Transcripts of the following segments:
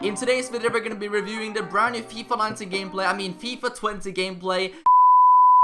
In today's video, we're going to be reviewing the brand new FIFA 19 gameplay, FIFA 20 gameplay.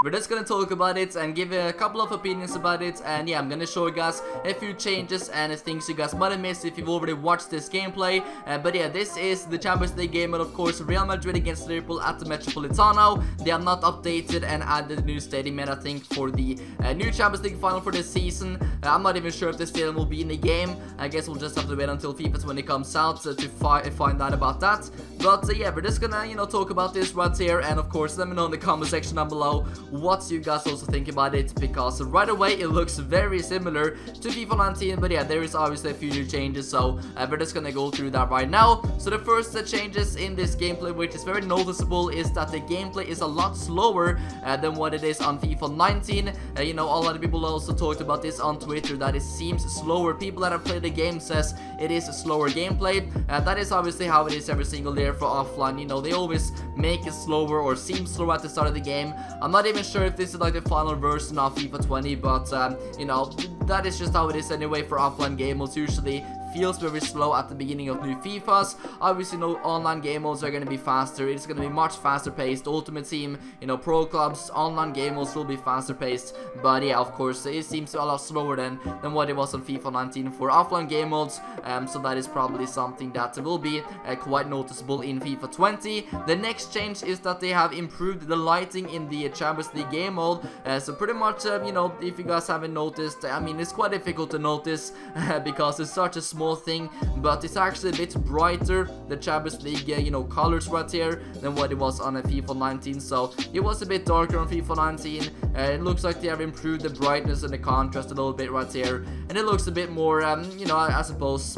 We're just gonna talk about it and give a couple of opinions about it, and yeah, I'm gonna show you guys a few changes and things you guys might have missed if you've already watched this gameplay. But yeah, this is the Champions League game, and of course Real Madrid against Liverpool at the Metropolitano. They have not updated and added a new stadium yet, I think, for the new Champions League final for this season. I'm not even sure if the stadium will be in the game. I guess we'll just have to wait until FIFA 20 comes out to find out about that. But yeah, we're just gonna, talk about this right here, and of course let me know in the comment section down below what you guys also think about it, because right away it looks very similar to FIFA 19, but yeah, there is obviously a few new changes, so we're just gonna go through that right now. So the first changes in this gameplay, which is very noticeable, is that the gameplay is a lot slower than what it is on FIFA 19. A lot of people also talked about this on Twitter, that it seems slower. People that have played the game says it is a slower gameplay. That is obviously how it is every single year for offline. They always make it slower or seem slower at the start of the game. I'm not even sure if this is like the final version of FIFA 20, but that is just how it is anyway for offline game modes. Usually feels very slow at the beginning of new FIFAs. Obviously, online game modes are going to be faster. It's going to be much faster paced. Ultimate Team, pro clubs, online game modes will be faster paced. But yeah, of course, it seems a lot slower than what it was on FIFA 19 for offline game modes. So that is probably something that will be quite noticeable in FIFA 20. The next change is that they have improved the lighting in the Champions League game mode. So pretty much, if you guys haven't noticed, it's quite difficult to notice because it's such a small thing, but it's actually a bit brighter, the Champions League colors right here, than what it was on a FIFA 19. So it was a bit darker on FIFA 19. It looks like they have improved the brightness and the contrast a little bit right here, and it looks a bit more I suppose,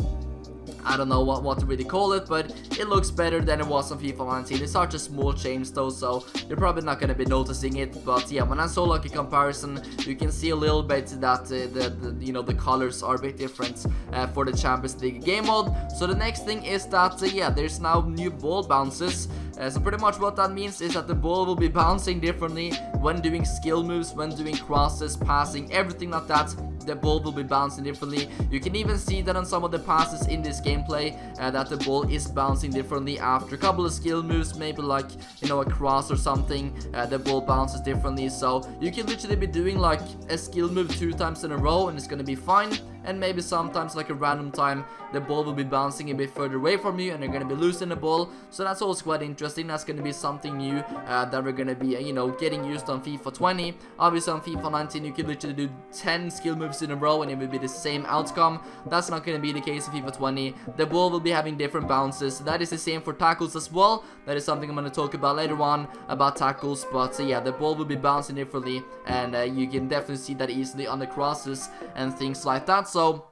I don't know what to really call it, but it looks better than it was on FIFA 19. It's such a small change though, so you're probably not going to be noticing it. But yeah, when I saw like a comparison, you can see a little bit that the colors are a bit different for the Champions League game mode. So the next thing is that yeah, there's now new ball bounces. So pretty much what that means is that the ball will be bouncing differently when doing skill moves, when doing crosses, passing, everything like that. The ball will be bouncing differently. You can even see that on some of the passes in this gameplay, that the ball is bouncing differently after a couple of skill moves, maybe like a cross or something. The ball bounces differently, so you can literally be doing like a skill move 2 times in a row and it's gonna be fine. And maybe sometimes like a random time the ball will be bouncing a bit further away from you and you're gonna be losing the ball. So that's also quite interesting. That's gonna be something new that we're gonna be getting used on FIFA 20. Obviously on FIFA 19 you can literally do 10 skill moves in a row and it will be the same outcome. That's not gonna be the case in FIFA 20. The ball will be having different bounces. That is the same for tackles as well. That is something I'm gonna talk about later on about tackles. But yeah, the ball will be bouncing differently, and you can definitely see that easily on the crosses and things like that. So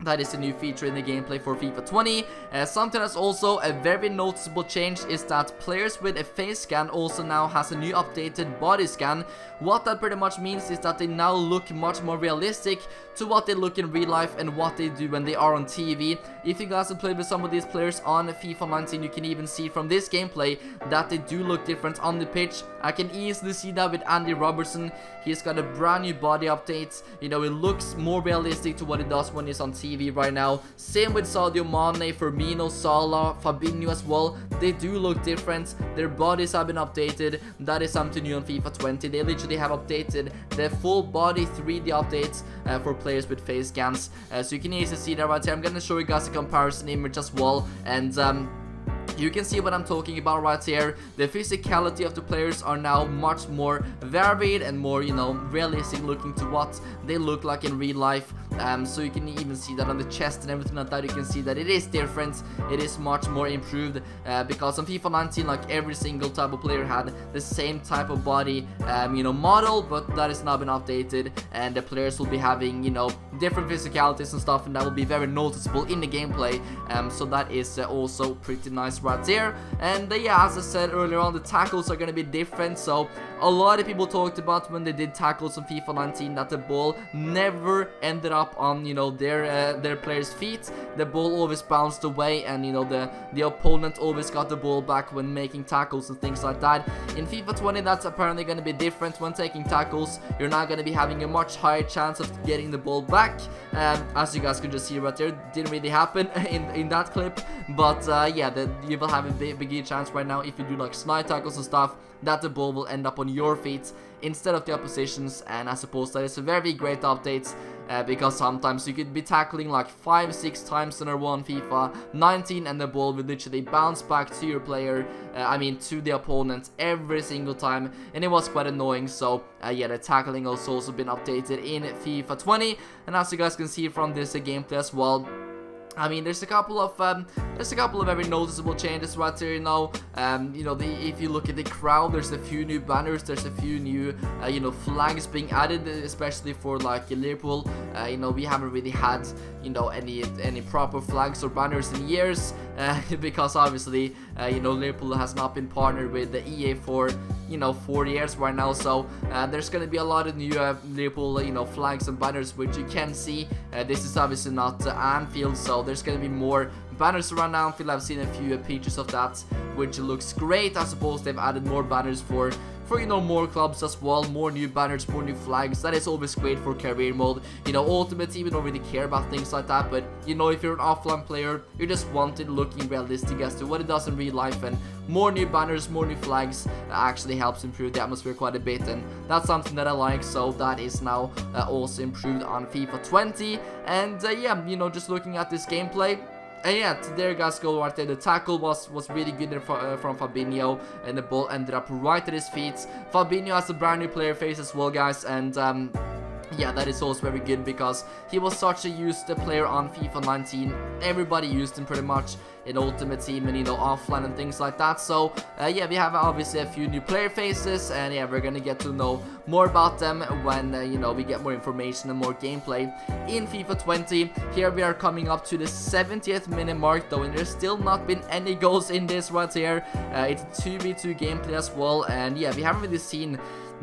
that is a new feature in the gameplay for FIFA 20. Something that's also a very noticeable change is that players with a face scan also now has a new updated body scan. What that pretty much means is that they now look much more realistic to what they look in real life and what they do when they are on TV. If you guys have played with some of these players on FIFA 19, you can even see from this gameplay that they do look different on the pitch. I can easily see that with Andy Robertson. He's got a brand new body update. It looks more realistic to what it does when he's on TV right now. Same with Sadio Mane, Firmino, Salah, Fabinho as well. They do look different. Their bodies have been updated. That is something new on FIFA 20. They literally have updated the full body 3D updates for players with face scans. So you can easily see that right here. I'm gonna show you guys a comparison image as well, and you can see what I'm talking about right here. The physicality of the players are now much more varied and more, realistic looking to what they look like in real life. So you can even see that on the chest and everything like that. You can see that it is different. It is much more improved because on FIFA 19, like every single type of player had the same type of body, model, but that has now been updated, and the players will be having, different physicalities and stuff, and that will be very noticeable in the gameplay. So that is also pretty nice right there. And yeah, as I said earlier on, the tackles are going to be different. So a lot of people talked about when they did tackles on FIFA 19 that the ball never ended up up on, you know, their players' feet, the ball always bounced away, and you know, the opponent always got the ball back when making tackles and things like that. In FIFA 20, that's apparently going to be different. When taking tackles, you're not going to be having a much higher chance of getting the ball back. As you guys can just see right there, didn't really happen in that clip, but yeah, you will have a bigger chance right now if you do like slide tackles and stuff, that the ball will end up on your feet instead of the opposition's. And I suppose that is a very great update, because sometimes you could be tackling like 5-6 times in a row on FIFA 19 and the ball will literally bounce back to your player, to the opponent every single time, and it was quite annoying. So yeah, the tackling has also been updated in FIFA 20, and as you guys can see from this gameplay as well, I mean, there's a couple of very noticeable changes right here. If you look at the crowd, there's a few new banners, there's a few new flags being added, especially for like Liverpool. We haven't really had any proper flags or banners in years, because obviously Liverpool has not been partnered with the EA for 4 years right now. So there's gonna be a lot of new Liverpool flags and banners which you can see. This is obviously not Anfield, so there's gonna be more banners around Anfield. I've seen a few pictures of that, which looks great. I suppose they've added more banners for more clubs as well, more new banners, more new flags. That is always great for career mode. Ultimate Team, you don't really care about things like that, but if you're an offline player, you just want it looking realistic as to what it does in real life, and more new banners, more new flags actually helps improve the atmosphere quite a bit, and that's something that I like. So that is now also improved on FIFA 20, and yeah, just looking at this gameplay. And yeah, there guys go right there. The tackle was really good there from Fabinho, and the ball ended up right at his feet. Fabinho has a brand new player face as well, guys, and yeah, that is also very good because he was such a used player on FIFA 19. Everybody used him pretty much in Ultimate Team and offline and things like that. So yeah, we have obviously a few new player faces, and yeah, we're gonna get to know more about them when we get more information and more gameplay in FIFA 20. Here we are coming up to the 70th minute mark though, and there's still not been any goals in this right here. It's a 2v2 gameplay as well, and yeah, we haven't really seen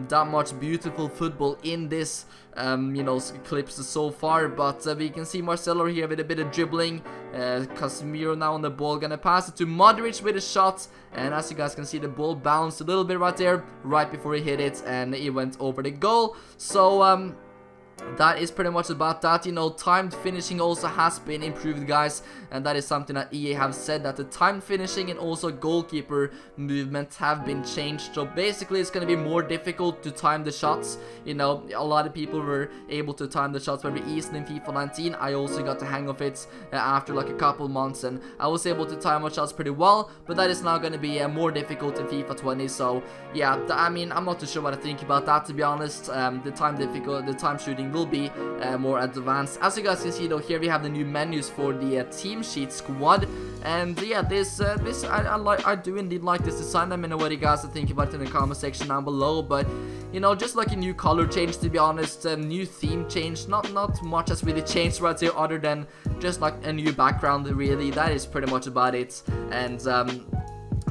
that much beautiful football in this clips so far, but we can see Marcelo here with a bit of dribbling. Casemiro now on the ball, gonna pass it to MADRID with a shot, and as you guys can see, the ball bounced a little bit right there right before he hit it, and it went over the goal. So that is pretty much about that. Timed finishing also has been improved, guys, and that is something that EA have said, that the timed finishing and also goalkeeper movement have been changed. So basically it's going to be more difficult to time the shots. A lot of people were able to time the shots very easily in FIFA 19. I also got the hang of it after like a couple months, and I was able to time my shots pretty well, but that is now going to be more difficult in FIFA 20. So yeah, I'm not too sure what I think about that, to be honest. The time shooting will be more advanced. As you guys can see though, here we have the new menus for the team sheet squad, and yeah, I do indeed like this design. Let me know what you guys think about it in the comment section down below. But just like a new color change, to be honest, new theme change, not much has really changed right here other than just like a new background. Really, that is pretty much about it, and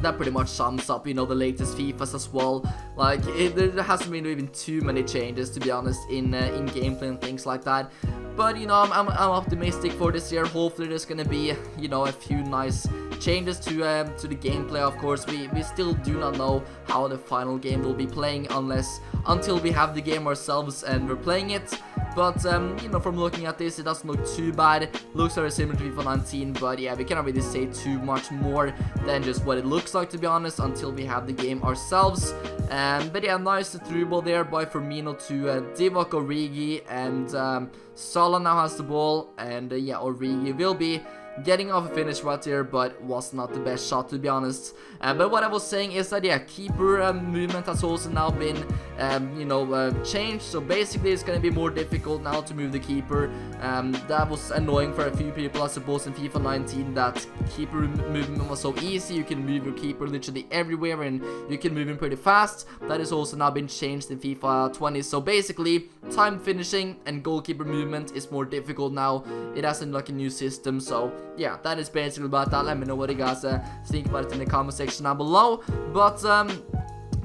that pretty much sums up the latest FIFAs as well. Like there hasn't been even too many changes, to be honest, in gameplay and things like that. But I'm optimistic for this year. Hopefully there's gonna be a few nice changes to the gameplay. Of course, we still do not know how the final game will be playing until we have the game ourselves and we're playing it. But from looking at this, it doesn't look too bad. Looks very similar to FIFA 19, but yeah, we cannot really say too much more than just what it looks like, to be honest, until we have the game ourselves. But yeah, nice through ball there by Firmino to Divock Origi, and Salah now has the ball, and yeah, Origi will be getting off a finish right here, but was not the best shot, to be honest. But what I was saying is that yeah, keeper movement has also now been changed. So basically it's going to be more difficult now to move the keeper. That was annoying for a few people, I suppose, in FIFA 19, that keeper movement was so easy. You can move your keeper literally everywhere and you can move him pretty fast. That has also now been changed in FIFA 20. So basically time finishing and goalkeeper movement is more difficult now. It hasn't like a new system. So yeah, that is basically about that. Let me know what you guys think about it in the comment section down below. But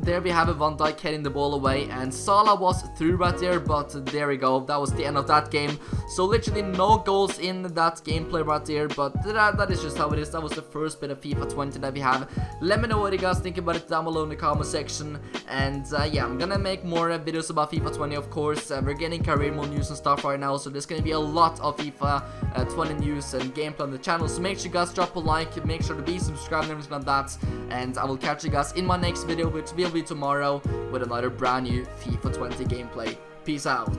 There we have a Van Dijk heading the ball away, and Salah was through right there, but there we go. That was the end of that game. So literally no goals in that gameplay right there, but that is just how it is. That was the first bit of FIFA 20 that we have. Let me know what you guys think about it down below in the comment section. And yeah, I'm gonna make more videos about FIFA 20, of course. We're getting career mode news and stuff right now, so there's gonna be a lot of FIFA 20 news and gameplay on the channel. So make sure you guys drop a like, make sure to be subscribed and everything like that. And I will catch you guys in my next video, which will be tomorrow with another brand new FIFA 20 gameplay. Peace out.